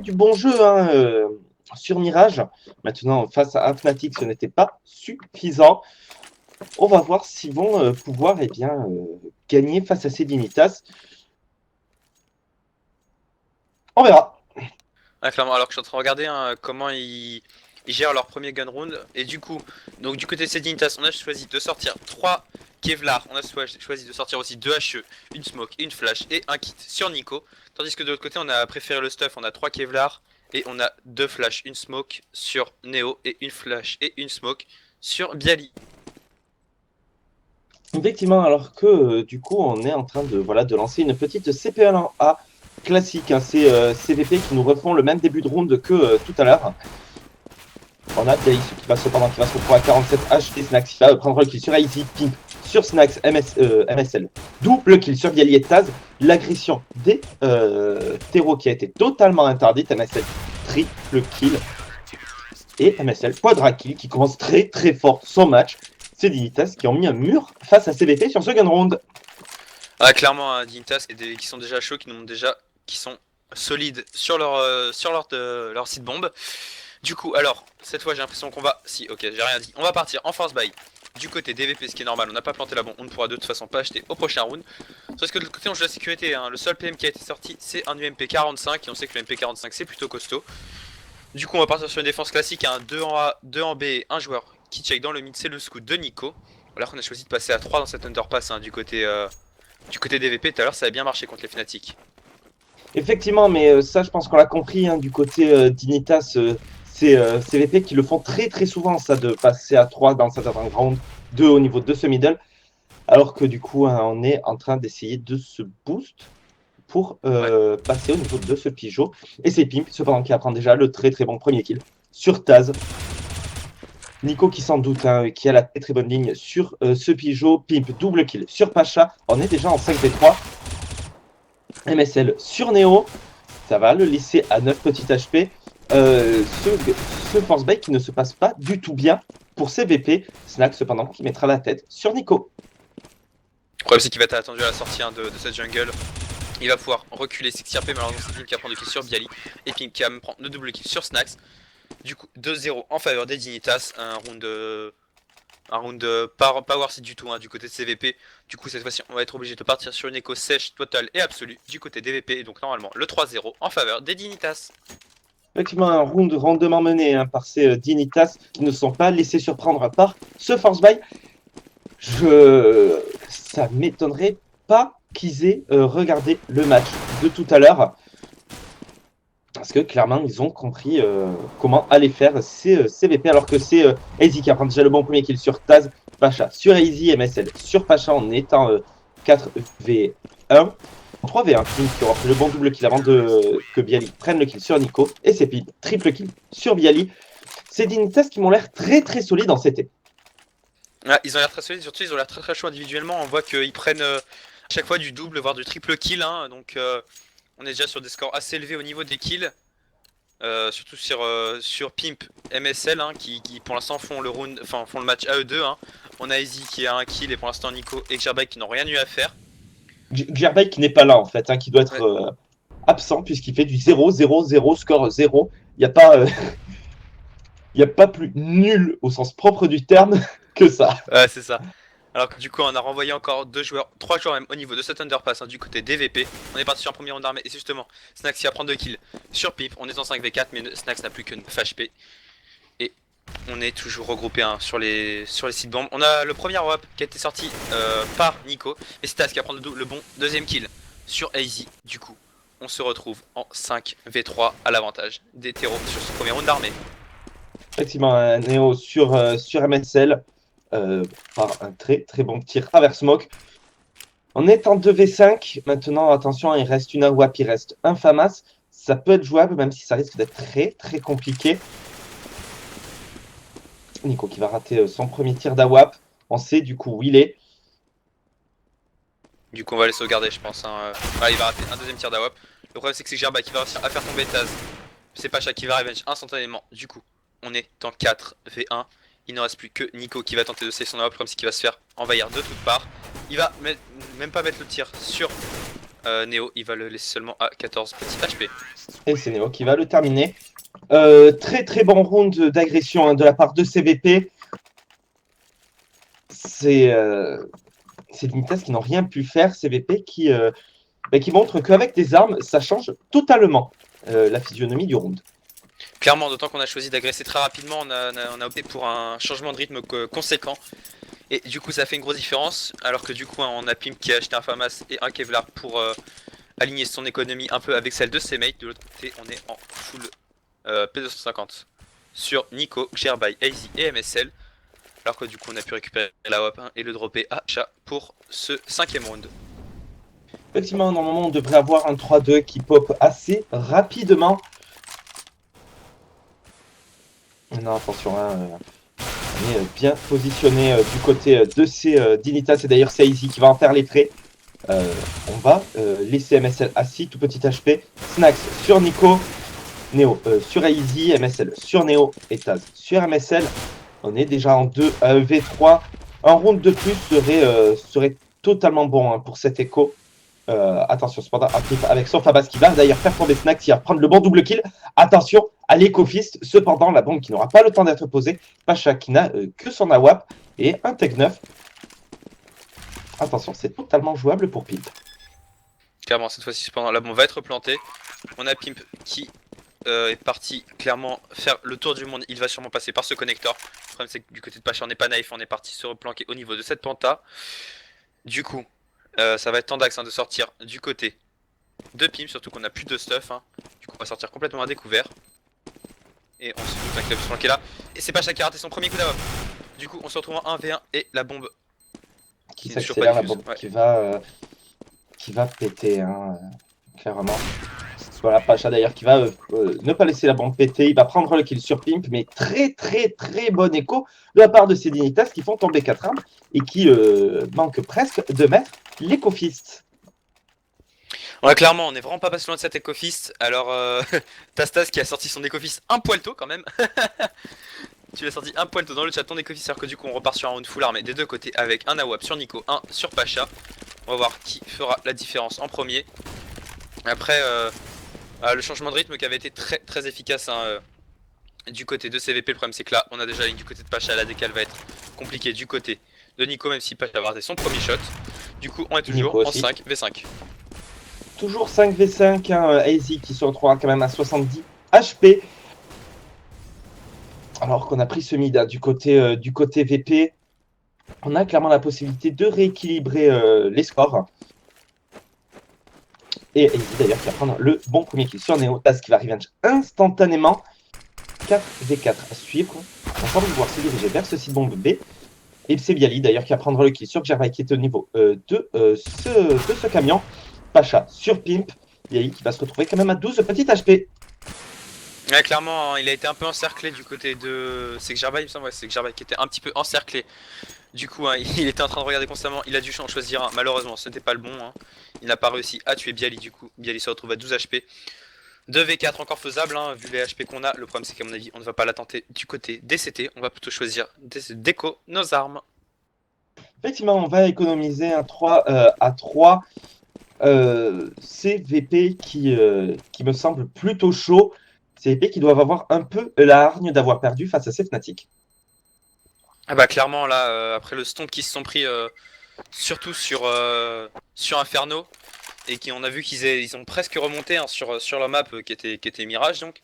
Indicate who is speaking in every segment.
Speaker 1: du bon jeu hein, sur Mirage. Maintenant, face à Fnatic, ce n'était pas suffisant. On va voir s'ils vont pouvoir gagner face à ces Dignitas. On verra.
Speaker 2: Ah, clairement, alors que je suis en train de regarder hein, comment ils gèrent leur premier gun round. Et du coup, donc du côté de Sedinitas, on a choisi de sortir 3 Kevlar, on a choisi de sortir aussi 2 HE, une smoke, une flash et un kit sur Nico. Tandis que de l'autre côté, on a préféré le stuff, on a 3 Kevlar et on a 2 flash, une smoke sur Neo et une flash et une smoke sur Bialy.
Speaker 1: Effectivement, alors que du coup, on est en train de lancer une petite CPL en A classique. Hein. C'est CVP qui nous refont le même début de round que tout à l'heure. On a Daïs qui va se retrouver à 47 H et Snax qui va prendre le kill sur Easy, Pimp sur Snax, MSL. Double kill sur Bialy et Taz. L'agression des terreaux qui a été totalement interdite. MSL triple kill. Et MSL quadra kill qui commence très très fort son match. C'est Dignitas qui ont mis un mur face à CVP sur ce gun round.
Speaker 2: Ah, clairement, hein, Dignitas qui sont déjà chauds, qui sont solides sur leur site bombe. Du coup, alors, cette fois j'ai l'impression qu'on va... Si, ok, j'ai rien dit. On va partir en force buy du côté DVP, ce qui est normal. On n'a pas planté la bombe, on ne pourra de toute façon pas acheter au prochain round. Sauf que de l'autre côté, on joue la sécurité. Hein. Le seul PM qui a été sorti, c'est un UMP 45. Et on sait que le MP 45, c'est plutôt costaud. Du coup, on va partir sur une défense classique. Hein. 2 en A, 2 en B, un joueur qui check dans le mid, c'est le scout de Nico. Alors qu'on a choisi de passer à 3 dans cette underpass hein, du côté DVP. Tout à l'heure, ça a bien marché contre les Fnatic.
Speaker 1: Effectivement, mais ça, je pense qu'on l'a compris hein, du côté Dignitas. C'est CVP qui le font très très souvent, ça, de passer à 3 dans cet round, 2 au niveau de ce middle. Alors que du coup, hein, on est en train d'essayer de se boost pour passer au niveau de ce Pigeot. Et c'est Pimp, cependant, qui apprend déjà le très très bon premier kill sur Taz. Nico qui s'en doute, hein, qui a la très très bonne ligne sur ce Pigeot. Pimp, double kill sur Pacha. On est déjà en 5v3. MSL sur Neo. Ça va le laisser à 9 petits HP. Ce force bait qui ne se passe pas du tout bien pour CVP. Snack cependant qui mettra la tête sur Nico.
Speaker 2: Le problème c'est qu'il va être attendu à la sortie hein, de cette jungle. Il va pouvoir reculer 6RP, malheureusement c'est Pimp qui va prendre le kill sur Bialy. Et Pimp qui va me prendre le double kill sur Snax. Du coup 2-0 en faveur des Dignitas. Un round pas worth it du tout hein, du côté de CVP. Du coup cette fois-ci on va être obligé de partir sur une écho sèche, totale et absolue du côté DVP. Et donc normalement le 3-0 en faveur des Dignitas.
Speaker 1: Effectivement, un round rondement mené hein, par ces Dignitas qui ne sont pas laissés surprendre par ce force buy. Ça m'étonnerait pas qu'ils aient regardé le match de tout à l'heure. Parce que clairement, ils ont compris comment aller faire ces CVP. Alors que c'est Easy qui apprend déjà le bon premier kill sur Taz, Pacha sur Easy, MSL sur Pacha en étant 4v1. 3v1, Pimp qui aura fait le bon double kill avant que Bialy prenne le kill sur Nico. Et c'est Pimp, triple kill sur Bialy. C'est Dignitas qui m'ont l'air très très solides en CT.
Speaker 2: Ah, ils ont l'air très solides, surtout ils ont l'air très très chauds individuellement. On voit qu'ils prennent à chaque fois du double, voire du triple kill. Hein, donc on est déjà sur des scores assez élevés au niveau des kills. Surtout sur Pimp, MSL hein, qui pour l'instant font le match AE2. Hein. On a Easy qui a un kill et pour l'instant Nico et Gerbike qui n'ont rien eu à faire.
Speaker 1: Gerbike qui n'est pas là en fait, hein, qui doit être absent puisqu'il fait du 0-0-0, score 0. Il n'y a pas... Il n'y a pas plus nul au sens propre du terme que ça.
Speaker 2: Ouais, c'est ça. Alors que du coup, on a renvoyé encore 3 joueurs même au niveau de cet underpass hein, du côté DVP. On est parti sur un premier round d'armée et c'est justement Snax qui va prendre 2 kills sur Pimp. On est en 5v4, mais Snax n'a plus que 9 HP. Et on est toujours regroupé hein, sur les sites bombes. On a le premier wap qui a été sorti par Nico. Et c'est Taz qui va prendre le bon deuxième kill sur Easy. Du coup, on se retrouve en 5v3 à l'avantage des terreaux sur ce premier round d'armée.
Speaker 1: Effectivement, un Neo sur MSL par un très très bon tir travers smoke. On est en 2v5. Maintenant, attention, il reste une AWAP, il reste un FAMAS. Ça peut être jouable, même si ça risque d'être très très compliqué. Nico qui va rater son premier tir d'AWAP. On sait du coup où il est.
Speaker 2: Du coup on va les sauvegarder je pense hein. Ah, il va rater un deuxième tir d'AWAP. Le problème c'est que Gerbike qui va réussir à faire tomber Taz. C'est Pacha qui va revenge instantanément. Du coup on est en 4v1. Il ne reste plus que Nico qui va tenter de save son AWAP. Le problème c'est qu'il va se faire envahir de toutes parts. Il va même pas mettre le tir sur Neo, il va le laisser seulement à 14 petits HP.
Speaker 1: Et c'est Neo qui va le terminer. Très très bon round d'agression de la part de CVP. C'est Dignitas qui n'ont rien pu faire. CVP qui montre qu'avec des armes, ça change totalement la physionomie du round.
Speaker 2: Clairement, d'autant qu'on a choisi d'agresser très rapidement, on a opté pour un changement de rythme conséquent. Et du coup, ça fait une grosse différence. Alors que du coup, on a Pimp qui a acheté un Famas et un Kevlar pour aligner son économie un peu avec celle de ses mates. De l'autre côté, on est en full P250 sur Nico, Gerbai, AZ et MSL. Alors que du coup, on a pu récupérer la WAP 1 et le dropper à Chat pour ce 5ème round.
Speaker 1: Effectivement, normalement, on devrait avoir un 3-2 qui pop assez rapidement. Non, attention, on est bien positionné du côté de ces Dignitas. Et d'ailleurs, c'est Easy qui va en faire les traits. On va laisser MSL assis, tout petit HP. Snax sur Nico. Neo sur Easy. MSL sur Neo. Et Taz sur MSL. On est déjà en 2 V3. Un round de plus serait totalement bon pour cet écho. Attention, cependant, avec son Fabas qui va d'ailleurs faire tomber Snax, qui va prendre le bon double kill. Attention à l'éco-fist. Cependant, la bombe qui n'aura pas le temps d'être posée. Pacha qui n'a que son AWAP et un Tech 9. Attention, c'est totalement jouable pour Pimp.
Speaker 2: Clairement, cette fois-ci, cependant, la bombe va être plantée. On a Pimp qui est parti clairement faire le tour du monde. Il va sûrement passer par ce connecteur. Le problème, c'est que du côté de Pacha, on n'est pas naïf. On est parti se replanquer au niveau de cette penta. Du coup, ça va être Tandax de sortir du côté de Pimp, surtout qu'on a plus de stuff. Du coup, on va sortir complètement à découvert. Et on se doute qu'il a pu se planquer là. Et c'est Pacha qui a raté son premier coup d'avop. Du coup, on se retrouve en 1v1 et la bombe
Speaker 1: qui s'accélère, la bombe
Speaker 2: ouais.
Speaker 1: qui va péter, clairement. Voilà, Pacha d'ailleurs qui va ne pas laisser la bombe péter. Il va prendre le kill sur Pimp, mais très très très bon écho de la part de ces Dignitas qui font tomber 4 armes et qui manquent presque de mettre l'éco-fist.
Speaker 2: Ouais, clairement, on est vraiment pas passé loin de cet éco-fist. Alors, Tastas qui a sorti son éco-fist un poil tôt quand même. Tu l'as sorti un poil tôt dans le chat, ton éco-fist, alors que du coup, on repart sur un round full armé des deux côtés avec un AWAP sur Nico, un sur Pacha. On va voir qui fera la différence en premier. Après, le changement de rythme qui avait été très très efficace du côté de CVP. Le problème, c'est que là, on a déjà la ligne du côté de Pacha. La décale va être compliquée du côté de Nico, même si Pacha va rater son premier shot. Du coup, on est toujours en 5v5.
Speaker 1: Toujours 5v5, AZ qui se retrouvera quand même à 70 HP. Alors qu'on a pris ce mid du côté VP. On a clairement la possibilité de rééquilibrer les scores. Et AZ d'ailleurs qui va prendre le bon premier kill sur Neo. Taz qui va revenge instantanément. 4v4 à suivre. On va pouvoir se diriger vers ce site bombe B. Et c'est Bialy d'ailleurs qui va prendre le kill sur Gervais qui est au niveau de ce camion. Pacha sur Pimp. Bialy qui va se retrouver quand même à 12 petites HP.
Speaker 2: Ouais, clairement, il a été un peu encerclé du côté de. C'est que Gervais, il me semble, ouais, c'est que Gervais qui était un petit peu encerclé. Du coup, il était en train de regarder constamment. Il a dû en choisir un. Malheureusement, ce n'était pas le bon. Il n'a pas réussi à tuer Bialy. Du coup, Bialy se retrouve à 12 HP. 2v4 encore faisable, vu les HP qu'on a. Le problème, c'est qu'à mon avis, on ne va pas la tenter du côté DCT. On va plutôt choisir déco nos armes.
Speaker 1: Effectivement, on va économiser un 3 à 3. CVP qui me semble plutôt chaud. CVP qui doivent avoir un peu la hargne d'avoir perdu face à ces Fnatic.
Speaker 2: Ah bah clairement là, après le stomp qu'ils se sont pris surtout sur Inferno, et qui on a vu qu'ils ont presque remonté sur la map qui était Mirage, donc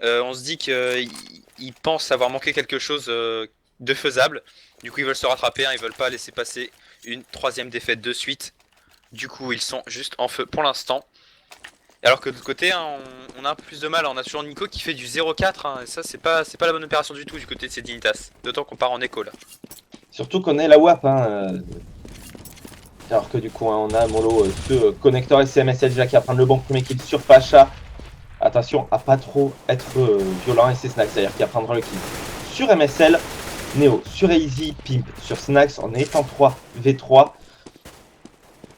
Speaker 2: on se dit qu'ils pensent avoir manqué quelque chose de faisable. Du coup ils veulent se rattraper, ils veulent pas laisser passer une 3ème défaite de suite. Du coup ils sont juste en feu pour l'instant. Alors que de l'autre côté, on a un peu plus de mal. On a toujours Nico qui fait du 0-4, et ça c'est pas la bonne opération du tout du côté de ces Dignitas. D'autant qu'on part en écho là.
Speaker 1: Surtout qu'on est la WAP. Alors que du coup, on a Molo, ce connecteur SCMSL déjà qui va prendre le bon premier kill sur Pacha. Attention à pas trop être violent, et c'est Snax d'ailleurs qui va prendre le kill sur MSL. Neo sur Easy, Pimp sur Snax. On est en 3v3.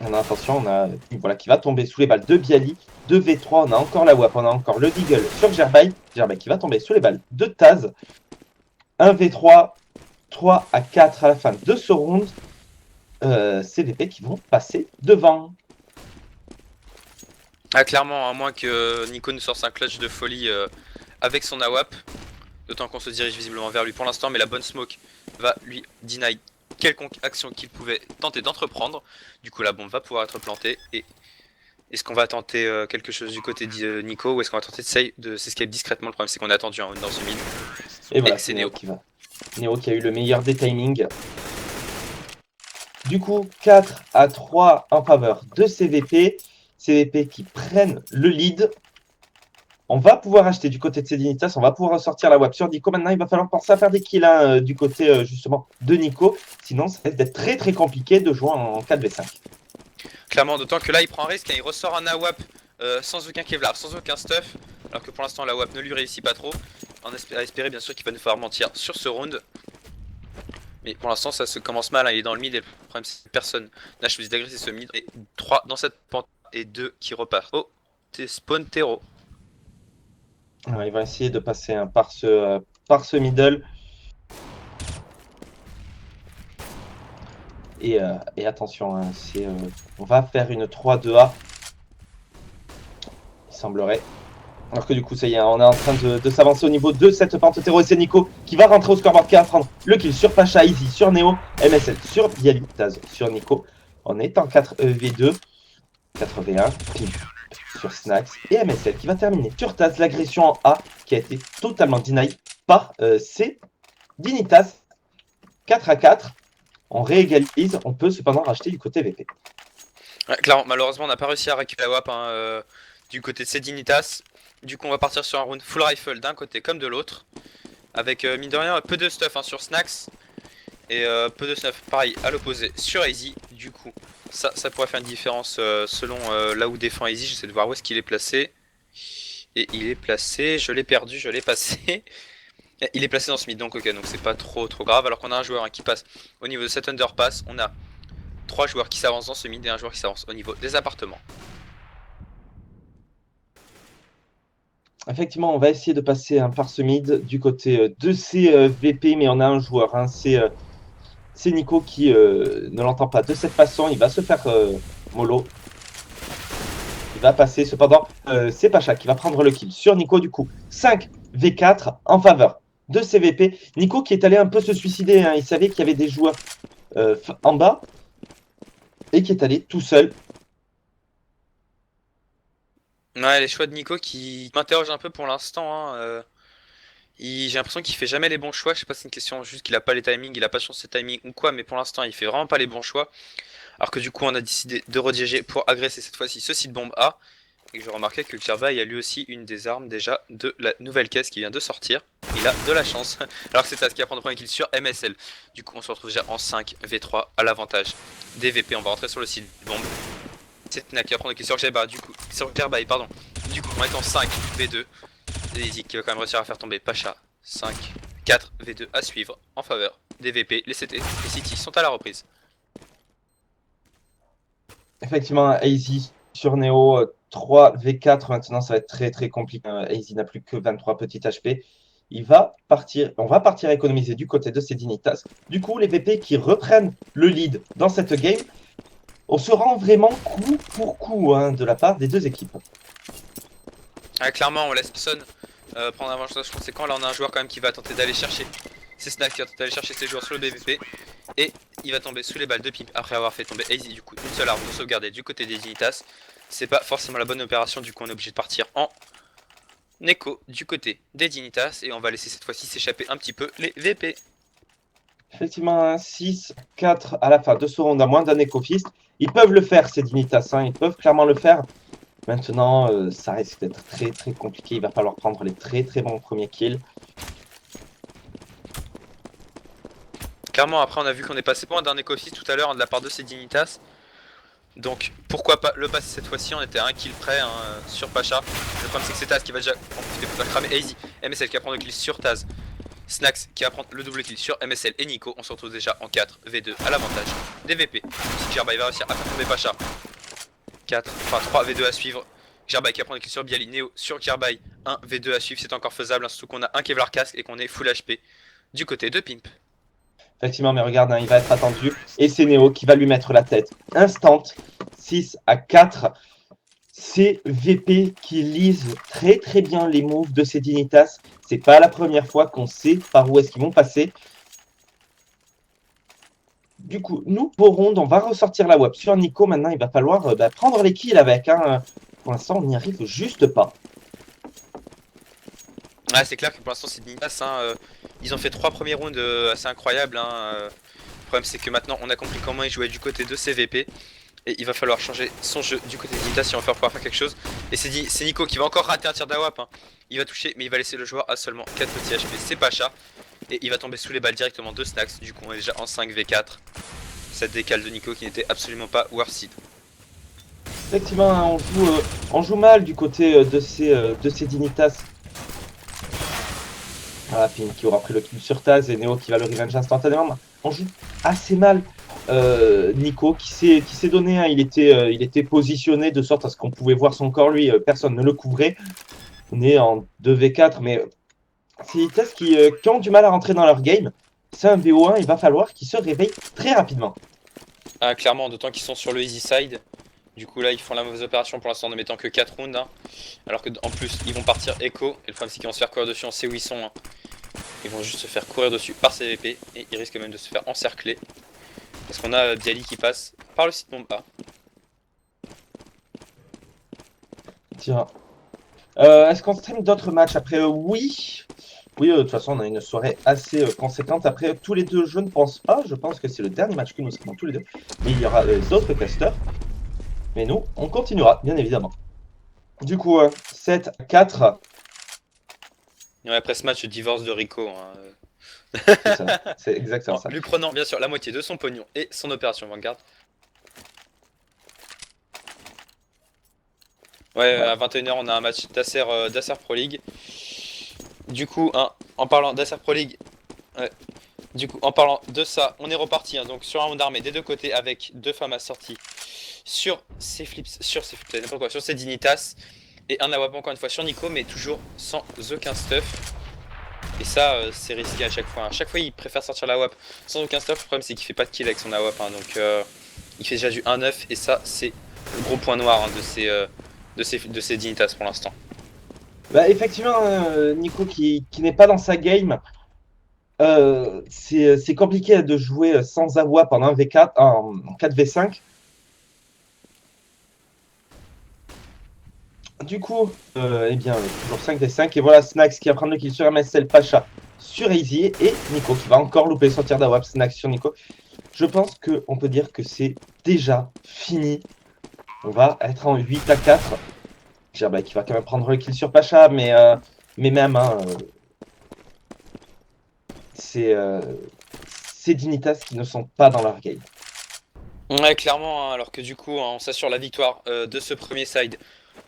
Speaker 1: On a attention, on a voilà, qui va tomber sous les balles de Bialy. 2v3, on a encore la WAP, on a encore le Deagle sur Gervais. Gervais qui va tomber sous les balles de Taz. 1v3, 3 à 4 à la fin de ce round. CVP qui vont passer devant.
Speaker 2: Ah, clairement, à moins que Nico nous sorte un clutch de folie avec son AWP. D'autant qu'on se dirige visiblement vers lui pour l'instant, mais la bonne smoke va lui deny quelconque action qu'il pouvait tenter d'entreprendre. Du coup, la bombe va pouvoir être plantée. Et est-ce qu'on va tenter quelque chose du côté de Nico ou est-ce qu'on va tenter de s'escape discrètement? Le problème, c'est qu'on a attendu dans ce mid.
Speaker 1: Et voilà, c'est Neo qui va. Neo qui a eu le meilleur des timings. Du coup, 4-3 en faveur de CVP. CVP qui prennent le lead. On va pouvoir acheter du côté de Sedinitas, on va pouvoir ressortir la WAP sur Nico. Maintenant, il va falloir penser à faire des kills du côté justement de Nico. Sinon, ça risque d'être très très compliqué de jouer en 4v5.
Speaker 2: Clairement, d'autant que là, il prend un risque, hein, il ressort un AWP sans aucun Kevlar, sans aucun stuff. Alors que pour l'instant, la WAP ne lui réussit pas trop. À espérer bien sûr qu'il va nous faire mentir sur ce round. Mais pour l'instant, ça se commence mal, hein, il est dans le mid et le problème, c'est que personne n'a choisi d'agresser ce mid. Et 3 dans cette pente et 2 qui repartent. Oh, t'es spawn terreau.
Speaker 1: Il va essayer de passer par ce middle. Et attention, hein, on va faire une 3-2A. Il semblerait. Alors que du coup, ça y est, on est en train de s'avancer au niveau de cette pente terreau. Et c'est Nico qui va rentrer au scoreboard, qui va prendre le kill sur Pacha, Easy, sur Neo, MSL, sur Bialy, Taz, sur Nico. On est en 4v2, 4v1, sur Snax et MSL qui va terminer sur Taz. L'agression en A qui a été totalement denied par Dignitas. 4-4. On réégalise, on peut cependant racheter du côté VP.
Speaker 2: Ouais, clairement, malheureusement, on n'a pas réussi à récupérer la WAP du côté de Sedinitas. Du coup, on va partir sur un round full rifle d'un côté comme de l'autre. Avec, mine de rien, peu de stuff sur Snax. Et peu de stuff, pareil, à l'opposé sur Easy. Du coup, ça pourrait faire une différence selon là où défend Easy. J'essaie de voir où est-ce qu'il est placé. Et il est placé, je l'ai perdu, je l'ai passé. Il est placé dans ce mid, donc ok, donc c'est pas trop grave. Alors qu'on a un joueur qui passe au niveau de cet underpass. On a 3 joueurs qui s'avancent dans ce mid et un joueur qui s'avance au niveau des appartements.
Speaker 1: Effectivement, on va essayer de passer par ce mid du côté de ces VP, mais on a un joueur, hein, c'est Nico qui ne l'entend pas de cette façon. Il va se faire mollo. Il va passer, cependant, c'est Pacha qui va prendre le kill sur Nico. Du coup, 5v4 en faveur de CVP. Nico qui est allé un peu se suicider, hein. Il savait qu'il y avait des joueurs en bas et qui est allé tout seul.
Speaker 2: Ouais, les choix de Nico qui m'interrogent un peu pour l'instant. Hein, j'ai l'impression qu'il fait jamais les bons choix. Je sais pas si c'est une question juste qu'il a pas les timings, il a pas chance de timing ou quoi, mais pour l'instant il fait vraiment pas les bons choix. Alors que du coup on a décidé de rediriger pour agresser cette fois-ci ce site bombe A. Et que je remarquais que le Kirby a lui aussi une des armes déjà de la nouvelle caisse qui vient de sortir. Il a de la chance. Alors que c'est Taz qui va prendre le premier kill sur MSL. Du coup on se retrouve déjà en 5v3 à l'avantage des VP. On va rentrer sur le site bombe. C'est Tina qui va prendre le kill sur Kirby, du coup. Sur Kirby, pardon. Du coup on est en 5v2. Easy qui va quand même réussir à faire tomber Pacha. 5, 4 V2 à suivre en faveur des VP, les CT, les City sont à la reprise.
Speaker 1: Effectivement, Easy sur Neo, 3v4 maintenant, ça va être très compliqué. Easy n'a plus que 23 petits HP. On va partir économiser du côté de ces Dignitas. Du coup, les VP qui reprennent le lead dans cette game, on se rend vraiment coup pour coup, hein, de la part des deux équipes.
Speaker 2: Ah, clairement, on laisse personne prendre un avantage conséquent. Là, on a un joueur quand même qui va tenter d'aller chercher. C'est Snack qui va tenter d'aller chercher ses joueurs sur le BVP. Et il va tomber sous les balles de Pimp après avoir fait tomber Easy. Du coup, une seule arme pour sauvegarder du côté des Dignitas. C'est pas forcément la bonne opération. Du coup, on est obligé de partir en écho du côté des Dignitas. Et on va laisser cette fois-ci s'échapper un petit peu les VP.
Speaker 1: Effectivement, un 6-4 à la fin de ce round à moins d'un éco-fist. Ils peuvent le faire, ces Dignitas, hein, ils peuvent clairement le faire. Maintenant, ça risque d'être très compliqué. Il va falloir prendre les très bons premiers kills.
Speaker 2: Clairement, après, on a vu qu'on est passé loin d'un éco-fist tout à l'heure de la part de ces Dignitas. Donc, pourquoi pas le passer cette fois-ci? On était à un kill près hein, sur Pacha. Le problème, c'est que c'est Taz qui va déjà en profiter pour faire cramer Easy. MSL qui va prendre le kill sur Taz. Snax qui va prendre le double kill sur MSL et Nico. On se retrouve déjà en 4v2 à l'avantage des VP. Gerbai va réussir à faire tomber Pacha. 3v2 à suivre. Gerbai qui va prendre le kill sur Bialy. Neo sur Gerbai. 1v2 à suivre, c'est encore faisable. Hein, surtout qu'on a un Kevlar casque et qu'on est full HP du côté de Pimp.
Speaker 1: Effectivement, mais regarde, hein, il va être attendu. Et c'est Neo qui va lui mettre la tête. Instant, 6-4. c'est VP qui lise très très bien les moves de ces Dignitas. C'est pas la première fois qu'on sait par où est-ce qu'ils vont passer. Du coup, nous, pour Ronde, on va ressortir la web sur Nico. Maintenant, il va falloir prendre les kills avec. Hein. Pour l'instant, on n'y arrive juste pas.
Speaker 2: Ouais, c'est clair que pour l'instant, c'est Dignitas. Hein, ils ont fait 3 premiers rounds assez incroyables. Hein, le problème, c'est que maintenant, on a compris comment ils jouaient du côté de CVP. Et il va falloir changer son jeu du côté de Dignitas si on va pouvoir faire quelque chose. Et c'est Nico qui va encore rater un tir d'AWAP. Hein. Il va toucher, mais il va laisser le joueur à seulement 4 petits HP. C'est Pacha. Et il va tomber sous les balles directement de Snax. Du coup, on est déjà en 5v4. Cette décale de Nico qui n'était absolument pas worth it.
Speaker 1: Effectivement, hein, on joue mal du côté de ces Dignitas. Voilà, Pin qui aura pris le kill sur Taz et Neo qui va le revenge instantanément. On joue assez mal. Nico qui s'est donné, hein, il était positionné de sorte à ce qu'on pouvait voir son corps, lui, personne ne le couvrait. On est en 2v4, mais c'est des tests qui ont du mal à rentrer dans leur game. C'est un VO1, il va falloir qu'ils se réveillent très rapidement.
Speaker 2: Ah, clairement, d'autant qu'ils sont sur le easy side. Du coup là ils font la mauvaise opération pour l'instant en ne mettant que 4 rounds. Hein. Alors que en plus ils vont partir Echo. Et le problème c'est qu'ils vont se faire courir dessus, on sait où ils sont. Hein. Ils vont juste se faire courir dessus par CVP. Et ils risquent même de se faire encercler. Parce qu'on a Bialy qui passe par le site bombe A.
Speaker 1: Tiens. Est-ce qu'on stream d'autres matchs après Oui. Oui, de toute façon, on a une soirée assez conséquente. Après, tous les deux, je ne pense pas. Je pense que c'est le dernier match que nous streamons tous les deux. Mais il y aura d'autres casters. Mais nous, on continuera, bien évidemment. Du coup, 7-4.
Speaker 2: Et après ce match, le divorce de Rico. Hein.
Speaker 1: C'est exactement ça.
Speaker 2: Lui prenant bien sûr la moitié de son pognon et son opération Vanguard. Ouais, à 21h, on a un match d'Acer Pro League. Du coup, hein, en parlant d'Acer Pro League, du coup, en parlant de ça, on est reparti hein, donc sur un round d'armée des deux côtés avec deux femmes assorties sur ces flips, n'importe quoi, sur ces Dignitas et un AWP encore une fois sur Nico, mais toujours sans aucun stuff. Et ça, c'est risqué à chaque fois. Hein. À chaque fois, il préfère sortir la WAP sans aucun stuff. Le problème, c'est qu'il fait pas de kill avec son AWP. Hein, donc, il fait déjà du 1-9 et ça, c'est le gros point noir hein, de ces Dignitas pour l'instant.
Speaker 1: Bah, effectivement, Nico qui n'est pas dans sa game, c'est compliqué de jouer sans AWP pendant un V4, en 4v5. Du coup, eh bien, toujours 5v5. Et voilà Snax qui va prendre le kill sur MSL, Pacha sur Easy. Et Nico qui va encore louper son tir d'AWP. Snax sur Nico. Je pense qu'on peut dire que c'est déjà fini. On va être en 8-4. Gearbike qui va quand même prendre le kill sur Pacha. Mais même, hein, c'est Dignitas qui ne sont pas dans leur game.
Speaker 2: Ouais, clairement, hein, alors que du coup, hein, on s'assure la victoire de ce premier side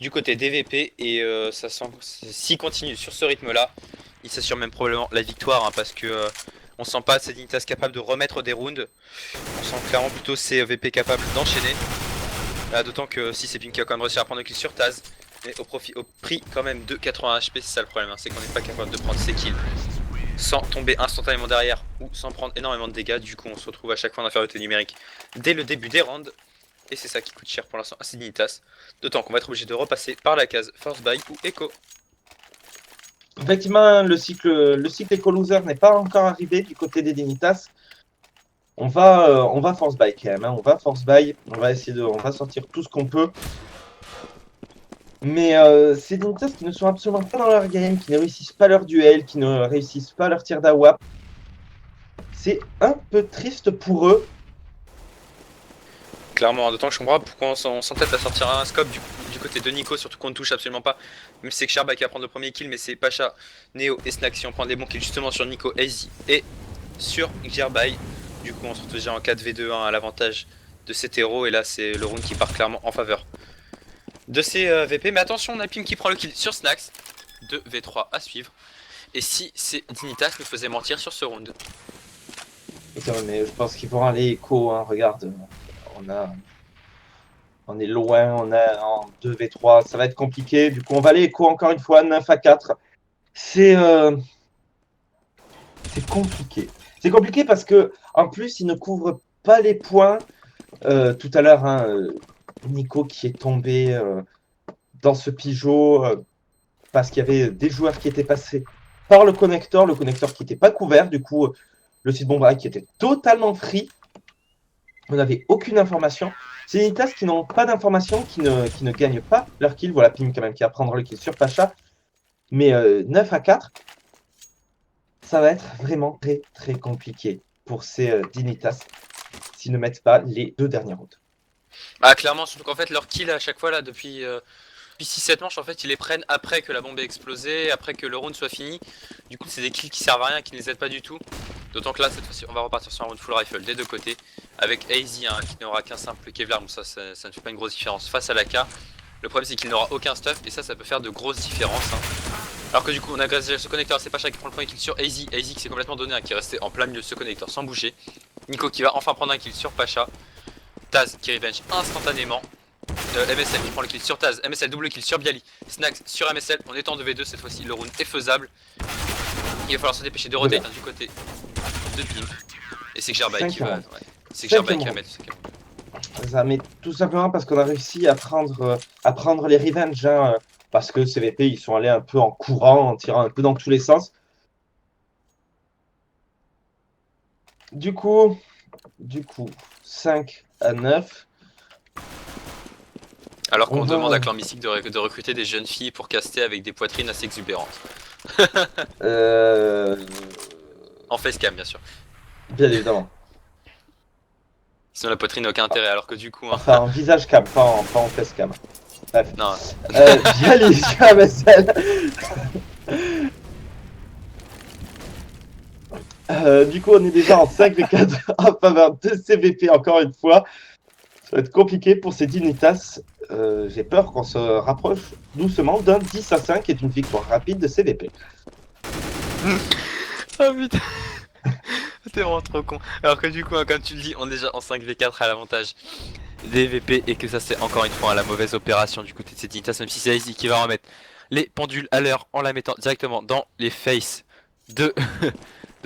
Speaker 2: du côté DVP et ça sent s'il continue sur ce rythme-là, il s'assure même probablement la victoire hein, parce que on sent pas ces Dignitas capables de remettre des rounds. On sent clairement plutôt ces VP capables d'enchaîner. D'autant que si c'est Pink qui a quand même réussi à prendre le kill sur Taz, mais au prix quand même de 80 HP, c'est ça le problème, hein, c'est qu'on n'est pas capable de prendre ses kills sans tomber instantanément derrière ou sans prendre énormément de dégâts. Du coup on se retrouve à chaque fois en infériorité numérique dès le début des rounds. Et c'est ça qui coûte cher pour l'instant à ces Dignitas. D'autant qu'on va être obligé de repasser par la case Force Buy ou Echo.
Speaker 1: Effectivement, le cycle Echo Loser n'est pas encore arrivé du côté des Dignitas. On va Force Buy quand même. Hein. On va Force Buy. On va sortir tout ce qu'on peut. Mais ces Dignitas qui ne sont absolument pas dans leur game, qui ne réussissent pas leur duel, qui ne réussissent pas leur tir d'AWP, c'est un peu triste pour eux.
Speaker 2: Clairement, d'autant que je comprends pas pourquoi on s'entête à sortir un scope du côté de Nico, surtout qu'on ne touche absolument pas. Même si c'est que Gearbike qui va prendre le premier kill, mais c'est Pacha, Neo et Snack si on prend des bons kills justement sur Nico, Easy et sur Gearbike. Du coup, on se retrouve déjà en 4v2 hein, à l'avantage de cet héros, et là c'est le round qui part clairement en faveur de ces VP. Mais attention, on a Pim qui prend le kill sur Snax, 2v3 à suivre. Et si ces Dignitas nous faisaient mentir sur ce round.
Speaker 1: Mais je pense qu'ils vont aller Echo. Hein. Regarde, on est loin, on est en 2v3, ça va être compliqué. Du coup, on va aller Echo encore une fois, 9-4. C'est compliqué. C'est compliqué parce que en plus, il ne couvre pas les points. Tout à l'heure, hein, Nico qui est tombé dans ce Pigeot parce qu'il y avait des joueurs qui étaient passés par le connecteur qui n'était pas couvert. Du coup, le site Bombay qui était totalement free. On n'avait aucune information. C'est Dignitas qui n'ont pas d'informations, qui ne gagnent pas leur kill. Voilà, Pim quand même qui va prendre le kill sur Pacha. Mais 9 à 4, ça va être vraiment très très compliqué pour ces Dignitas s'ils ne mettent pas les 2 dernières routes.
Speaker 2: Ah clairement, surtout qu'en fait leur kill à chaque fois là depuis 6-7 manches en fait ils les prennent après que la bombe ait explosé, après que le round soit fini. Du coup c'est des kills qui servent à rien, qui ne les aident pas du tout. D'autant que là cette fois-ci on va repartir sur un round full rifle des deux côtés. Avec AZ hein, qui n'aura qu'un simple Kevlar, donc ça ne fait pas une grosse différence face à l'AK. Le problème c'est qu'il n'aura aucun stuff et ça peut faire de grosses différences hein. Alors que du coup on a grâce à ce connecteur, c'est Pacha qui prend le premier kill sur AZ. AZ qui s'est complètement donné, hein, qui est resté en plein milieu de ce connecteur sans bouger. Nico qui va enfin prendre un kill sur Pacha. Taz qui revenge instantanément. MSL qui prend le kill sur Taz, MSL double kill sur Bialy, Snax sur MSL, on est en 2v2 cette fois-ci, le round est faisable. Il va falloir se dépêcher de rotate hein, du côté de Pimp. Et c'est que Gerbaï qui va, c'est que Gerbaï qui va mettre
Speaker 1: ça, mais tout simplement parce qu'on a réussi à prendre les revenge hein, parce que CVP ils sont allés un peu en courant, en tirant un peu dans tous les sens. Du coup 5 à 9.
Speaker 2: Alors qu'on demande à Clan Mystique de recruter des jeunes filles pour caster avec des poitrines assez exubérantes. En facecam bien sûr.
Speaker 1: Bien évidemment.
Speaker 2: Sinon la poitrine n'a aucun intérêt alors que du coup... Hein...
Speaker 1: Enfin en visage cam, pas en facecam. Bref.
Speaker 2: Non.
Speaker 1: Bialy sur MSL. Du coup on est déjà en 5v4 en faveur de CVP encore une fois. Ça va être compliqué pour ces Dignitas. J'ai peur qu'on se rapproche doucement d'un 10 à 5 qui est une victoire rapide de CVP.
Speaker 2: Oh putain. T'es vraiment trop con. Alors que du coup, hein, comme tu le dis, on est déjà en 5v4 à l'avantage des VP et que ça c'est encore une fois la mauvaise opération du côté de ces Dignitas, même si c'est Easy qui va remettre les pendules à l'heure en la mettant directement dans les faces de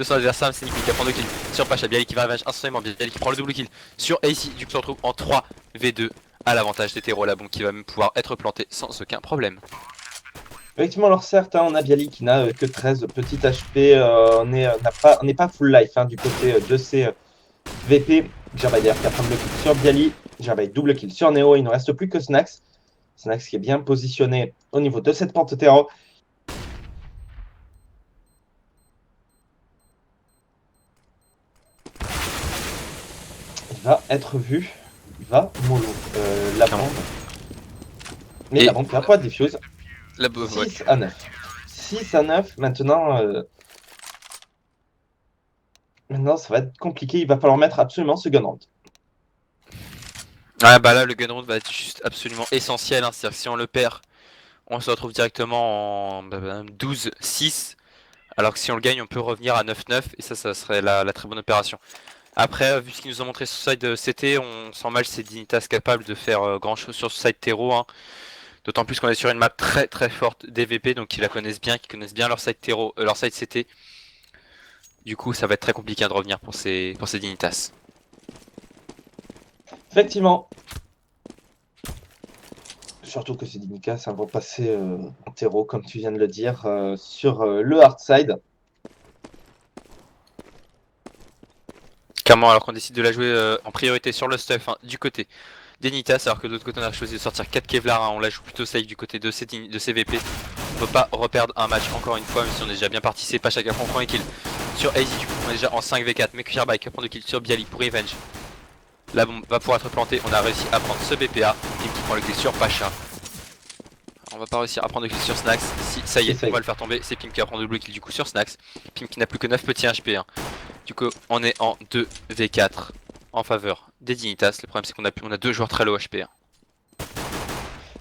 Speaker 2: son adversaire. C'est Nico qui va prendre le kill sur Pacha, Bialy qui va revenge instantanément, Bialy qui prend le double kill sur AC. Du coup, on se retrouve en 3v2 à l'avantage des terreaux. La bombe qui va même pouvoir être plantée sans aucun problème.
Speaker 1: Effectivement, alors certes, hein, on a Bialy qui n'a que 13 petits HP. On n'est pas full life hein, du côté de ces VP. Gerbaï d'ailleurs qui va prendre le kill sur Bialy. Gerbaï double kill sur Neo. Il ne reste plus que Snax. Snax qui est bien positionné au niveau de cette pente terreau. Il va être vu. Il va mollo. La bombe. Mais la bombe qui va pas diffuse. 6 à 9. 6 à 9. Maintenant, ça va être compliqué. Il va falloir mettre absolument ce gun round.
Speaker 2: Ah bah là, le gun round va être juste absolument essentiel. Hein. C'est-à-dire que si on le perd, on se retrouve directement en 12-6. Alors que si on le gagne, on peut revenir à 9-9. Et ça serait la très bonne opération. Après, vu ce qu'ils nous ont montré sur ce side CT, on sent mal ces Dignitas capables de faire grand chose sur ce side terreau. Hein. D'autant plus qu'on est sur une map très très forte DVP, donc ils la connaissent bien, qu'ils connaissent bien leur side terreau, leur side CT. Du coup, ça va être très compliqué de revenir pour ces Dignitas.
Speaker 1: Effectivement. Surtout que ces Dignitas vont passer en terreau, comme tu viens de le dire, sur le hard side.
Speaker 2: Clairement, alors qu'on décide de la jouer en priorité sur le stuff hein, du côté des Dignitas, alors que de l'autre côté on a choisi de sortir 4 Kevlar, hein, on la joue plutôt safe du côté de CVP. On peut pas reperdre un match encore une fois, même si on est déjà bien parti. C'est Pacha qui prend un kill sur AZ, du coup on est déjà en 5v4, mais Gerbaï qui prend 2 kills sur Bialy pour Revenge. La bombe va pouvoir être plantée, on a réussi à prendre ce BPA, Pim qui prend le kill sur Pacha. On va pas réussir à prendre le kill sur Snax, si ça y est, on va le faire tomber, c'est Pim qui va prendre le double kill du coup sur Snax. Pim qui n'a plus que 9 petits HP. Hein. Du coup on est en 2v4 en faveur des Dignitas. Le problème c'est qu'on a 2 joueurs très low HP. Hein.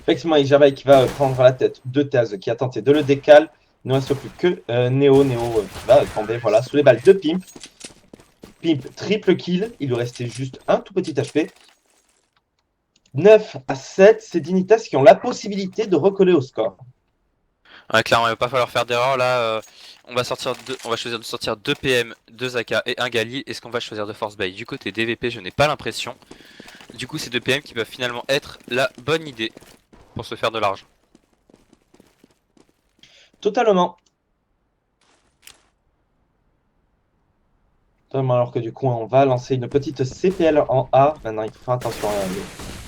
Speaker 1: Effectivement, Gerbaï qui va prendre la tête de Taz qui a tenté de le décaler. Il ne reste plus que Neo qui va tomber voilà, sous les balles de Pimp. Pimp triple kill, il lui restait juste un tout petit HP. 9 à 7, c'est Dignitas qui ont la possibilité de recoller au score.
Speaker 2: Ouais, clairement, il va pas falloir faire d'erreur là. On va choisir de sortir 2 PM, 2 AK et 1 Galil. Est-ce qu'on va choisir de Force Bay? Du côté DVP, je n'ai pas l'impression. Du coup, c'est 2 PM qui peuvent finalement être la bonne idée pour se faire de l'argent.
Speaker 1: Totalement. Alors que du coup, on va lancer une petite CPL en A. Maintenant, il faut faire attention.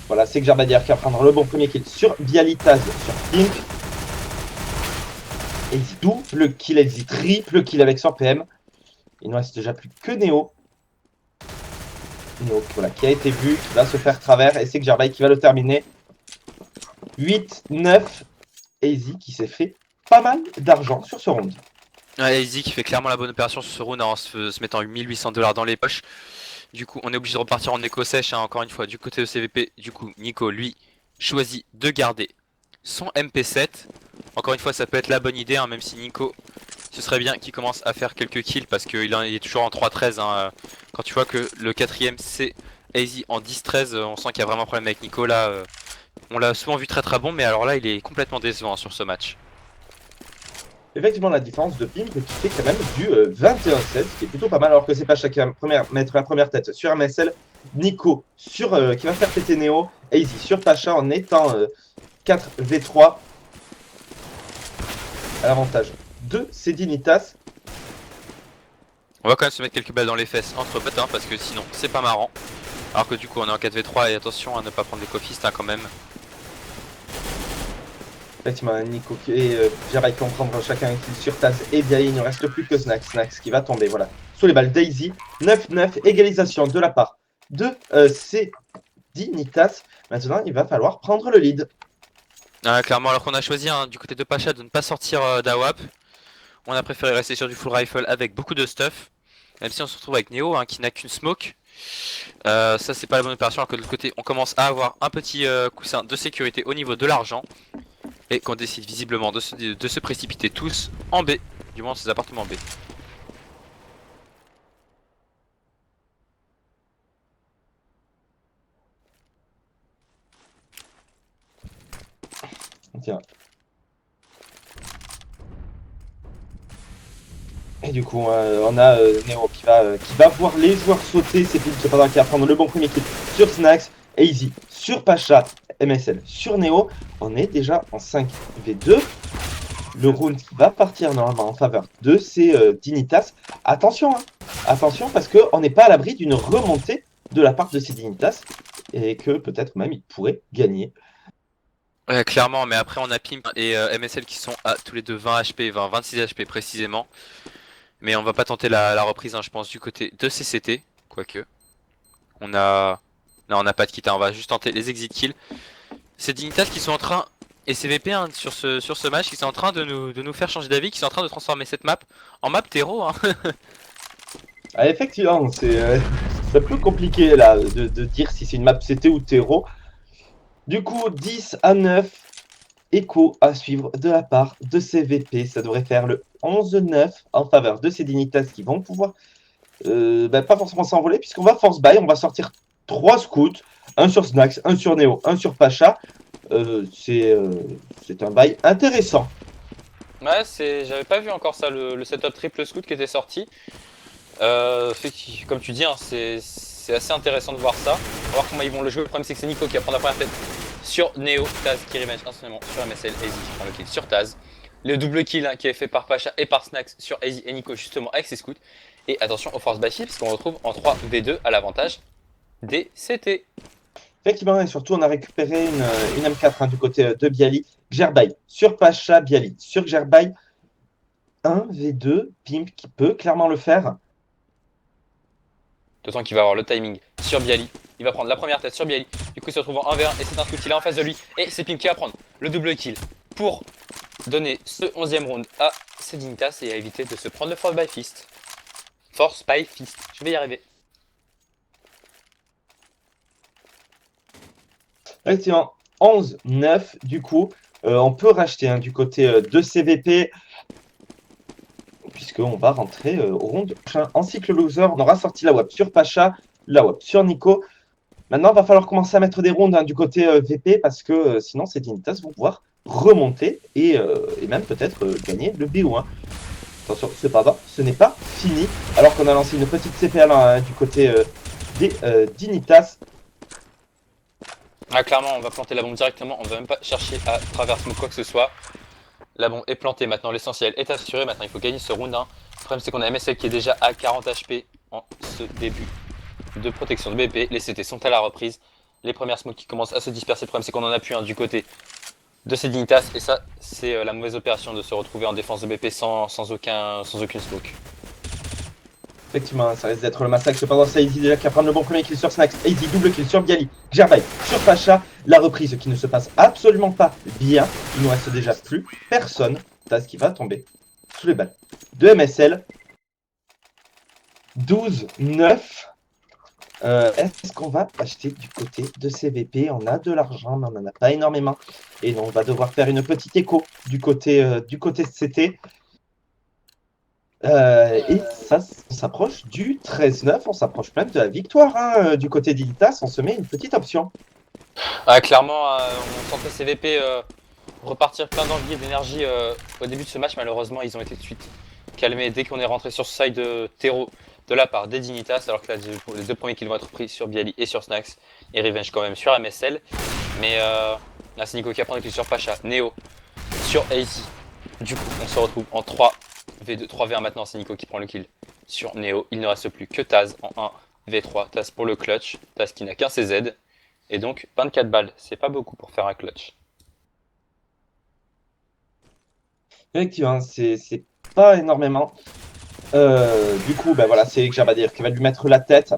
Speaker 1: Voilà, c'est que Gerbalier qui va prendre le bon premier kill sur Bialitaz, sur Pink. Et il double kill, il triple kill avec son PM. Il ne reste déjà plus que Neo. Neo voilà, qui a été vu, qui va se faire travers. Et c'est que Gerbalier qui va le terminer. 8-9. Easy qui s'est fait pas mal d'argent sur ce round.
Speaker 2: Ouais, Easy qui fait clairement la bonne opération sur ce round en se mettant 1800 $ dans les poches. Du coup, on est obligé de repartir en éco sèche, hein, encore une fois, du côté de CVP. Du coup, Nico, lui, choisit de garder son MP7. Encore une fois, ça peut être la bonne idée, hein, même si Nico, ce serait bien qu'il commence à faire quelques kills parce qu'il est toujours en 3-13. Hein, quand tu vois que le quatrième, c'est Easy en 10-13, on sent qu'il y a vraiment un problème avec Nico là. On l'a souvent vu très bon, mais alors là, il est complètement décevant sur ce match.
Speaker 1: Effectivement, la différence de Pimp qui fait quand même du 21-7, ce qui est plutôt pas mal, alors que c'est pas chacun mettre la première tête sur MSL. Nico qui va faire péter Neo, Easy sur Pacha en étant 4v3 à l'avantage de Sedinitas.
Speaker 2: On va quand même se mettre quelques balles dans les fesses entre potes, hein, parce que sinon c'est pas marrant. Alors que du coup on est en 4v3 et attention à ne pas prendre des cofistes hein, quand même.
Speaker 1: Effectivement, Nico et Gerbalier qui vont prendre chacun un kill sur Taz et Bialy. Il ne reste plus que Snax. Snax qui va tomber, voilà, sous les balles Daisy. 9-9, égalisation de la part de Sedinitas. Maintenant, il va falloir prendre le lead.
Speaker 2: Clairement, alors qu'on a choisi hein, du côté de Pacha de ne pas sortir d'AWAP, on a préféré rester sur du full rifle avec beaucoup de stuff. Même si on se retrouve avec Neo hein, qui n'a qu'une smoke. Ça c'est pas la bonne opération alors que de l'autre côté on commence à avoir un petit coussin de sécurité au niveau de l'argent. Et qu'on décide visiblement de se précipiter tous en B, du moins ces appartements B.
Speaker 1: Tiens. Et du coup, on a Nero qui va voir les joueurs sauter. C'est Pimp cependant qui va prendre le bon premier kill sur Snax, Easy sur Pacha, MSL sur Neo. On est déjà en 5v2. Le round qui va partir normalement en faveur de ces Dignitas. Attention, hein. Attention parce qu'on n'est pas à l'abri d'une remontée de la part de ces Dignitas. Et que peut-être même ils pourraient gagner.
Speaker 2: Ouais, clairement, mais après on a Pimp et MSL qui sont à tous les deux 20 HP, 26 HP précisément. Mais on va pas tenter la reprise, hein, je pense, du côté de CCT. Quoique. On a. Là, on n'a pas de kit, hein, on va juste tenter les exit kills. C'est Dignitas qui sont en train. Et CVP hein, sur ce match qui sont en train de nous faire changer d'avis, qui sont en train de transformer cette map en map terreau. Hein.
Speaker 1: Ah, effectivement, c'est un peu compliqué là de dire si c'est une map CT ou terreau. Du coup, 10-9, écho à suivre de la part de CVP. Ça devrait faire le 11-9 en faveur de ces Dignitas qui vont pouvoir pas forcément s'envoler puisqu'on va force buy, on va sortir 3 scouts, un sur Snax, un sur Neo, un sur Pacha. C'est un bail intéressant.
Speaker 2: Ouais, j'avais pas vu encore ça, le setup triple scout qui était sorti. Comme tu dis, hein, c'est assez intéressant de voir ça. On va voir comment ils vont le jouer. Le problème c'est que c'est Nico qui va prendre la première tête sur Neo, Taz qui rematch instantanément sur MSL, Easy qui prend le kill sur Taz. Le double kill hein, qui est fait par Pacha et par Snax sur Easy et Nico justement avec ses scouts. Et attention au force bashing parce qu'on retrouve en 3v2 à l'avantage des CT.
Speaker 1: Effectivement, et surtout on a récupéré une M4 hein, du côté de Bialy. Gerbalier sur Pacha, Bialy sur Gerbalier. 1v2, Pimp qui peut clairement le faire.
Speaker 2: D'autant qu'il va avoir le timing sur Bialy. Il va prendre la première tête sur Bialy. Du coup, il se retrouve en 1v1 et c'est un scout qui est en face de lui. Et c'est Pimp qui va prendre le double kill pour donner ce 11e round à Sedinitas et à éviter de se prendre le Force by Fist. Force by Fist. Je vais y arriver.
Speaker 1: Effectivement, 11-9 du coup. On peut racheter hein, du côté de CVP. Puisqu'on va rentrer au round prochain. En cycle loser, on aura sorti la WAP sur Pacha, la WAP sur Nico. Maintenant, il va falloir commencer à mettre des rounds hein, du côté VP parce que sinon, ces Dignitas vont pouvoir remonter et même peut-être gagner le BO1. Attention, cependant, ce n'est pas fini. Alors qu'on a lancé une petite CPL hein, du côté des Dignitas.
Speaker 2: Ah, clairement, on va planter la bombe directement. On va même pas chercher à traverser ou quoi que ce soit. La bombe est plantée, maintenant l'essentiel est assuré, maintenant il faut gagner ce round 1. Le problème c'est qu'on a MSL qui est déjà à 40 HP en ce début de protection de BP. Les CT sont à la reprise. Les premières smokes qui commencent à se disperser. Le problème c'est qu'on en a plus un du côté de ces Dignitas. Et ça c'est la mauvaise opération de se retrouver en défense de BP sans aucune smoke.
Speaker 1: Effectivement, ça risque d'être le massacre. Cependant, c'est Easy déjà qui va prendre le bon premier kill sur Snax. Easy double kill sur Bialy. Gervais sur Pacha. La reprise qui ne se passe absolument pas bien. Il ne reste déjà plus personne. Taz qui va tomber sous les balles de MSL. 12-9. Est-ce qu'on va acheter du côté de CVP? On a de l'argent, mais on n'en a pas énormément. Et on va devoir faire une petite écho du côté de CT. Et ça, on s'approche du 13-9, on s'approche même de la victoire hein, du côté d'Ilitas, on se met une petite option.
Speaker 2: Clairement, on sentait CVP repartir plein d'envie et d'énergie au début de ce match. Malheureusement, ils ont été tout de suite calmés dès qu'on est rentré sur ce side de Terreau de la part des Dignitas, alors que là, les deux premiers kills vont être pris sur Bialy et sur Snax, et Revenge quand même sur MSL. Mais là, c'est Nico qui a pris le kill sur Pacha, Neo sur AZ. Du coup, on se retrouve en 3v2, 3v1 maintenant, c'est Nico qui prend le kill sur Neo. Il ne reste plus que Taz en 1v3. Taz pour le clutch, Taz qui n'a qu'un CZ. Et donc 24 balles, c'est pas beaucoup pour faire un clutch.
Speaker 1: Effectivement, c'est pas énormément. Du coup, ben voilà, c'est Jabadir qui va lui mettre la tête.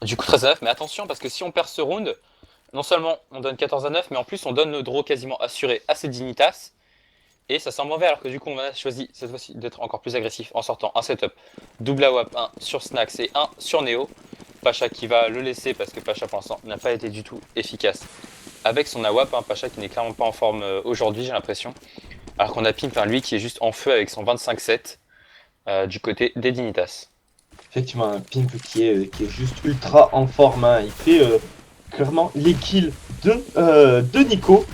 Speaker 2: Du coup 13-9, mais attention parce que si on perd ce round, non seulement on donne 14-9, mais en plus on donne le draw quasiment assuré à ces Dignitas. Et ça sent mauvais alors que du coup on a choisi cette fois-ci d'être encore plus agressif en sortant un setup double AWP, 1 sur Snax et 1 sur Neo. Pacha qui va le laisser parce que Pacha pour l'instant n'a pas été du tout efficace avec son AWP, hein, Pacha qui n'est clairement pas en forme aujourd'hui j'ai l'impression. Alors qu'on a Pimp, hein, lui qui est juste en feu avec son 25-7 du côté des Dignitas.
Speaker 1: Effectivement, un Pimp qui est juste ultra en forme, hein. Il fait clairement les kills de Nico.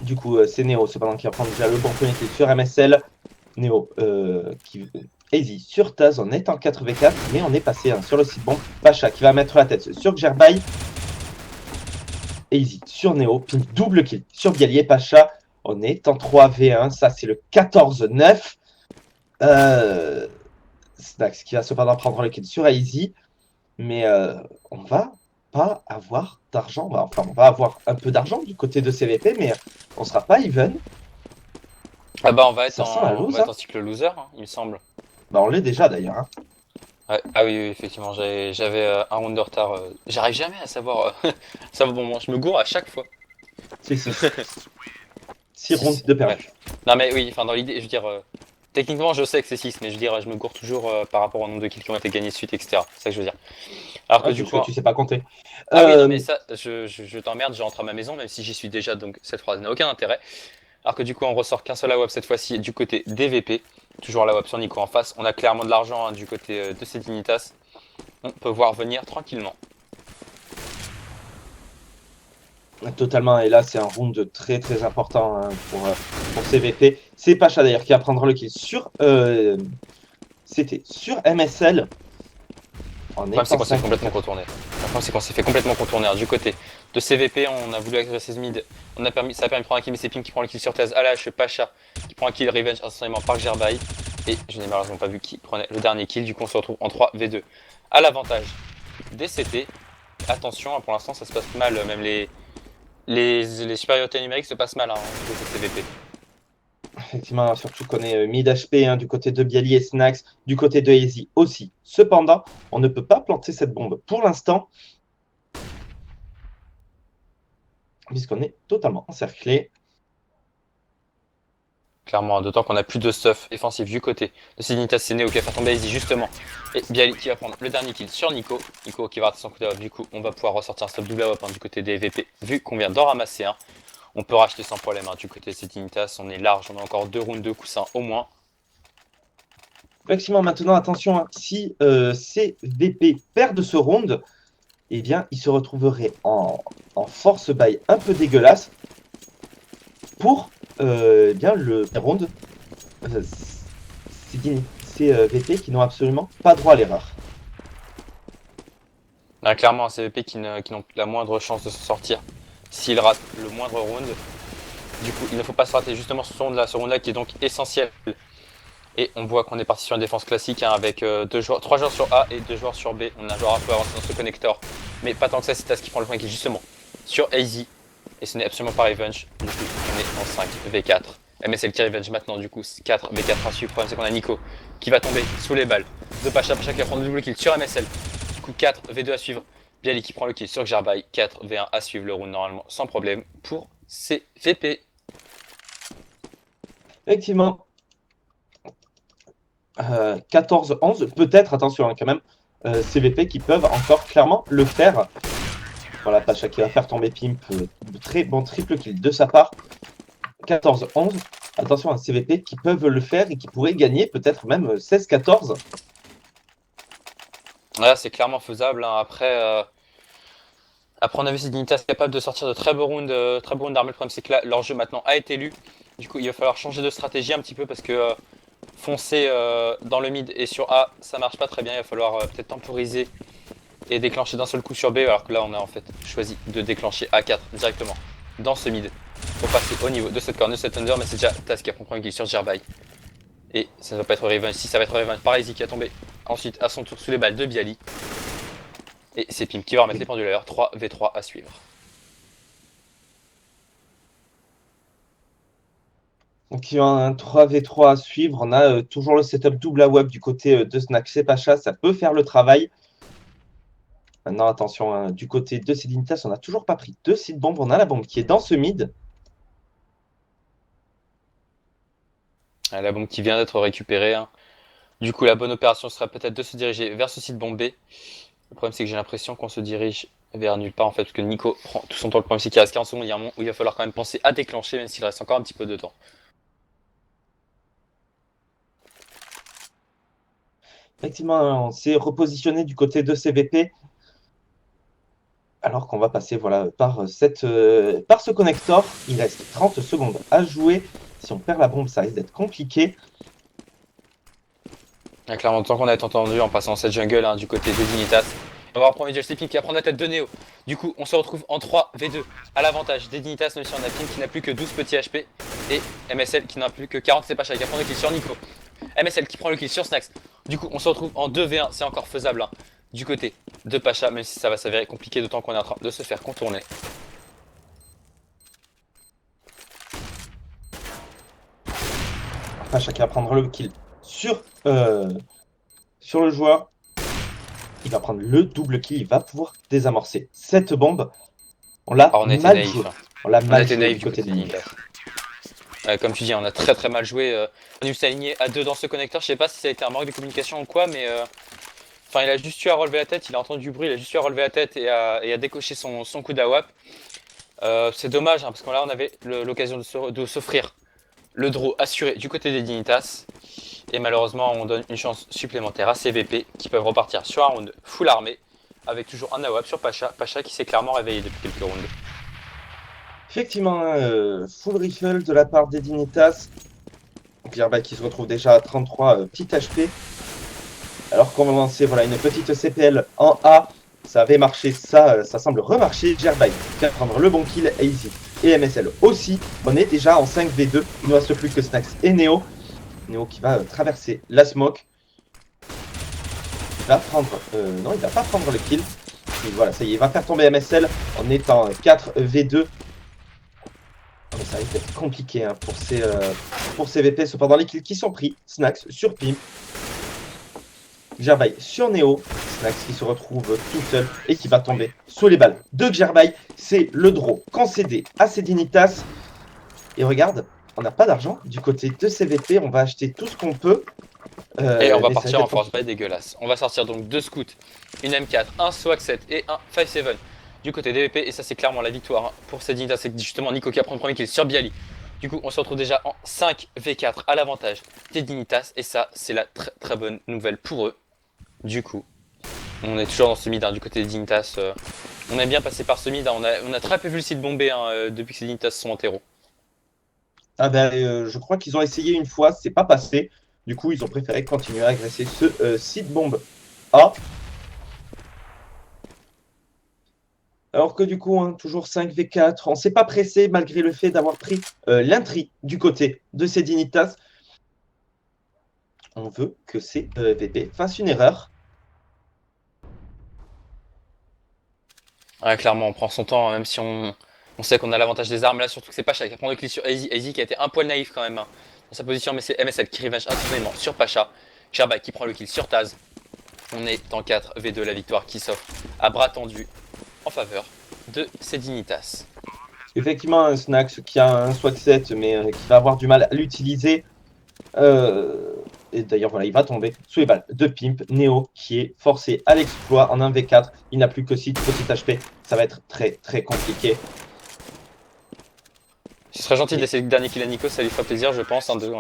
Speaker 1: Du coup, c'est Neo cependant qui va prendre déjà le bon premier kill sur MSL. Neo qui Easy sur Taz, on est en 4v4, mais on est passé hein, sur le site bon. Pacha qui va mettre la tête sur Gerbai. Easy sur Neo, Pimp double kill sur Bialy et Pacha. On est en 3v1, ça c'est le 14-9. Snax qui va cependant prendre le kill sur Easy. Mais on va pas avoir d'argent. Enfin, on va avoir un peu d'argent du côté de CVP, mais on sera pas even.
Speaker 2: Ah bah on va être,
Speaker 1: on
Speaker 2: va être en cycle loser, hein, il me semble.
Speaker 1: Bah on l'est déjà d'ailleurs. Hein.
Speaker 2: Ouais. Ah oui, effectivement, j'avais un round de retard. J'arrive jamais à savoir. Ça va bon, moi, je me gourre à chaque fois.
Speaker 1: Si. 6 rounds de perdu.
Speaker 2: Ouais. Non mais oui, enfin dans l'idée, je veux dire, techniquement je sais que c'est 6, mais je veux dire, je me gourre toujours par rapport au nombre de kills qui ont été gagnés de suite, etc. C'est ça que je veux dire. Alors que du coup,
Speaker 1: tu sais pas compter.
Speaker 2: Ah oui, non mais ça, je t'emmerde, je rentre à ma maison, même si j'y suis déjà, donc cette phrase n'a aucun intérêt. Alors que du coup, on ressort qu'un seul AWP cette fois-ci du côté des VP. Toujours l'AWP sur Nico en face. On a clairement de l'argent hein, du côté de ces Dignitas. On peut voir venir tranquillement.
Speaker 1: Totalement, et là c'est un round très très important hein, pour CVP. C'est Pacha d'ailleurs qui va prendre le kill sur c'était sur MSL.
Speaker 2: Le problème c'est qu'on s'est complètement contourné. Le problème c'est qu'on s'est fait complètement contourner. Alors, du côté de CVP, on a voulu agresser ce mid. Ça a permis de prendre un kill, mais c'est Pim qui prend le kill sur Taz. À l'âge, Pacha qui prend un kill Revenge instantanément par Gerbai. Et je n'ai malheureusement pas vu qui prenait le dernier kill. Du coup, on se retrouve en 3v2 à l'avantage des CT. Attention, pour l'instant ça se passe mal, même les supériorités numériques se passent mal hein, du côté de CVP.
Speaker 1: Effectivement, surtout qu'on est mid HP hein, du côté de Bialy et Snax, du côté de Easy aussi. Cependant, on ne peut pas planter cette bombe pour l'instant, puisqu'on est totalement encerclé.
Speaker 2: Clairement, d'autant qu'on a plus de stuff défensif du côté de Dignitas, c'est Neo qui va faire tomber Easy justement. Et Bialy qui va prendre le dernier kill sur Nico. Nico qui va rater son coup d'AWP, du coup on va pouvoir ressortir un stop double AWP hein, du côté des VP. Vu qu'on vient d'en ramasser un, on peut racheter sans problème hein, du côté de Dignitas, on est large, on a encore 2 rounds de coussins au moins.
Speaker 1: Effectivement, maintenant, attention, hein, si ces VP perdent ce round, eh bien, ils se retrouveraient en force buy un peu dégueulasse pour eh bien, le round. C'est VP qui n'ont absolument pas droit à l'erreur.
Speaker 2: Ah, clairement, un CVP qui n'ont la moindre chance de se sortir s'il rate le moindre round. Du coup, il ne faut pas se rater justement ce round-là qui est donc essentiel. Et on voit qu'on est parti sur une défense classique hein, avec 3 joueurs sur A et 2 joueurs sur B. On a un joueur un peu avancé dans ce connector. Mais pas tant que ça, c'est TaZ qui prend le point qui est justement sur AZ. Et ce n'est absolument pas revenge. Du coup, on est en 5 V4. MSL qui revenge maintenant, du coup, 4 V4 à suivre. Le problème, c'est qu'on a Nico qui va tomber sous les balles de Pacha. Pacha qui va prendre le double kill sur MSL. Du coup, 4 V2 à suivre. Bialy qui prend le kill sur Xerbai. 4 V1 à suivre le round normalement sans problème pour CVP.
Speaker 1: Effectivement. 14-11, peut-être, attention hein, quand même, CVP qui peuvent encore clairement le faire. Voilà, Pacha qui va faire tomber Pimp, très bon triple kill de sa part. 14-11, attention à CVP qui peuvent le faire et qui pourraient gagner peut-être même 16-14.
Speaker 2: Là, c'est clairement faisable. Hein. Après, on a vu ces Dignitas capables de sortir de très beaux rounds d'armée. Le problème, c'est que là, leur jeu maintenant a été lu. Du coup, il va falloir changer de stratégie un petit peu parce que foncer dans le mid et sur A, ça marche pas très bien. Il va falloir peut-être temporiser et déclencher d'un seul coup sur B. Alors que là, on a en fait choisi de déclencher A4 directement dans ce mid pour passer au niveau de cette corner, de cette under. Mais c'est déjà TaZ qui a pris un premier kill sur Xerbai. Et ça ne va pas être revenge. Si ça va être revenge par Easy qui a tombé ensuite à son tour sous les balles de Bialy. Et c'est Pimp qui va remettre les penduleurs. 3 V3 à suivre.
Speaker 1: Donc il y a un 3v3 à suivre. On a toujours le setup double AWP du côté de Snax. C'est Pacha, ça peut faire le travail. Maintenant, attention, hein, du côté de Sedinitas, on n'a toujours pas pris de seed bomb. On a la bombe qui est dans ce mid.
Speaker 2: La bombe qui vient d'être récupérée. Hein. Du coup, la bonne opération serait peut-être de se diriger vers ce site bombé. Le problème, c'est que j'ai l'impression qu'on se dirige vers nulle part en fait, parce que Nico prend tout son temps. Le problème, c'est qu'il reste 40 secondes. Il y a un moment où il va falloir quand même penser à déclencher, même s'il reste encore un petit peu de temps.
Speaker 1: Effectivement, on s'est repositionné du côté de CVP. Alors qu'on va passer voilà, par ce connector. Il reste 30 secondes à jouer. Si on perd la bombe, ça risque d'être compliqué.
Speaker 2: Et clairement, tant qu'on a été entendu en passant cette jungle hein, du côté de Dignitas. On va voir premier duel sleeping qui va prendre la tête de Neo. Du coup, on se retrouve en 3v2 à l'avantage des Dignitas, même si on a Pimp qui n'a plus que 12 petits HP et MSL qui n'a plus que 40 c'est Pacha qui va prendre le kill sur Nico. MSL qui prend le kill sur Snax. Du coup, on se retrouve en 2v1, c'est encore faisable hein, du côté de Pacha, même si ça va s'avérer compliqué d'autant qu'on est en train de se faire contourner.
Speaker 1: Pacha qui va prendre le kill sur le joueur. Il va prendre le double kill, il va pouvoir désamorcer cette bombe. On l'a mal joué. On l'a mal joué du côté de Dignitas.
Speaker 2: Comme tu dis, on a très mal joué. On a dû s'aligner à 2 dans ce connecteur. Je sais pas si ça a été un manque de communication ou quoi, mais enfin, il a juste eu à relever la tête. Il a entendu du bruit, il a juste eu à relever la tête et à décocher son coup d'AWP. C'est dommage hein, parce que là, on avait l'occasion de s'offrir le draw assuré du côté des Dignitas. Et malheureusement, on donne une chance supplémentaire à CVP qui peuvent repartir sur un round full armé avec toujours un AWP sur Pacha. Pacha qui s'est clairement réveillé depuis quelques rounds.
Speaker 1: Effectivement, full rifle de la part des Dignitas. Xerbai qui se retrouve déjà à 33 petits HP. Alors qu'on va lancer voilà, une petite CPL en A. Ça avait marché, ça semble remarcher. Xerbai qui va prendre le bon kill. Easy et MSL aussi. On est déjà en 5v2. Il ne reste plus que Snax et Neo. Neo qui va traverser la smoke. Il va prendre... non, il va pas prendre le kill. Et voilà, ça y est, il va faire tomber MSL. On est en 4v2. Mais ça risque d'être compliqué hein, pour CVP. Cependant, les kills qui sont pris. Snax sur Pimp. Xerbai sur Neo. Snax qui se retrouve tout seul et qui va tomber sous les balles de Xerbai. C'est le draw concédé à Sedinitas. Et regarde, on n'a pas d'argent du côté de CVP. On va acheter tout ce qu'on peut.
Speaker 2: Et on va partir en force buy dégueulasse. On va sortir donc 2 scouts, une M4, un SWAG 7 et un 5-7 du côté DVP. Et ça, c'est clairement la victoire hein, pour Sedinitas. C'est justement Nico qui a pris le premier kill sur Bialy. Du coup, on se retrouve déjà en 5v4 à l'avantage des Dignitas. Et ça, c'est la très bonne nouvelle pour eux. Du coup, on est toujours dans ce mid hein, du côté des Dignitas. On aime bien passer par ce mid. Hein, on a très peu vu le site bombé hein, depuis que ces Dignitas sont en terreau.
Speaker 1: Ah ben, je crois qu'ils ont essayé une fois, c'est pas passé. Du coup, ils ont préféré continuer à agresser ce site bombe A. Alors que du coup, hein, toujours 5v4, on ne s'est pas pressé malgré le fait d'avoir pris l'intri du côté de ces Dignitas. On veut que ces VP fassent une erreur.
Speaker 2: Ouais, clairement, on prend son temps, hein, même si on sait qu'on a l'avantage des armes. Là, surtout que c'est Pacha qui prend le kill sur Easy. Easy qui a été un poil naïf quand même hein, dans sa position, mais c'est MSL qui revenge instantanément sur Pacha. Sherba qui prend le kill sur Taz. On est en 4v2, la victoire qui s'offre à bras tendus en faveur de ces Dignitas.
Speaker 1: Effectivement, un Snax qui a un swag set, mais qui va avoir du mal à l'utiliser. Et d'ailleurs, voilà, il va tomber sous les balles de Pimp. Neo qui est forcé à l'exploit en 1v4. Il n'a plus que 6 petits HP. Ça va être très très compliqué.
Speaker 2: Ce serait gentil de laisser le dernier kill à Nico, ça lui ferait plaisir, je pense. 1-2.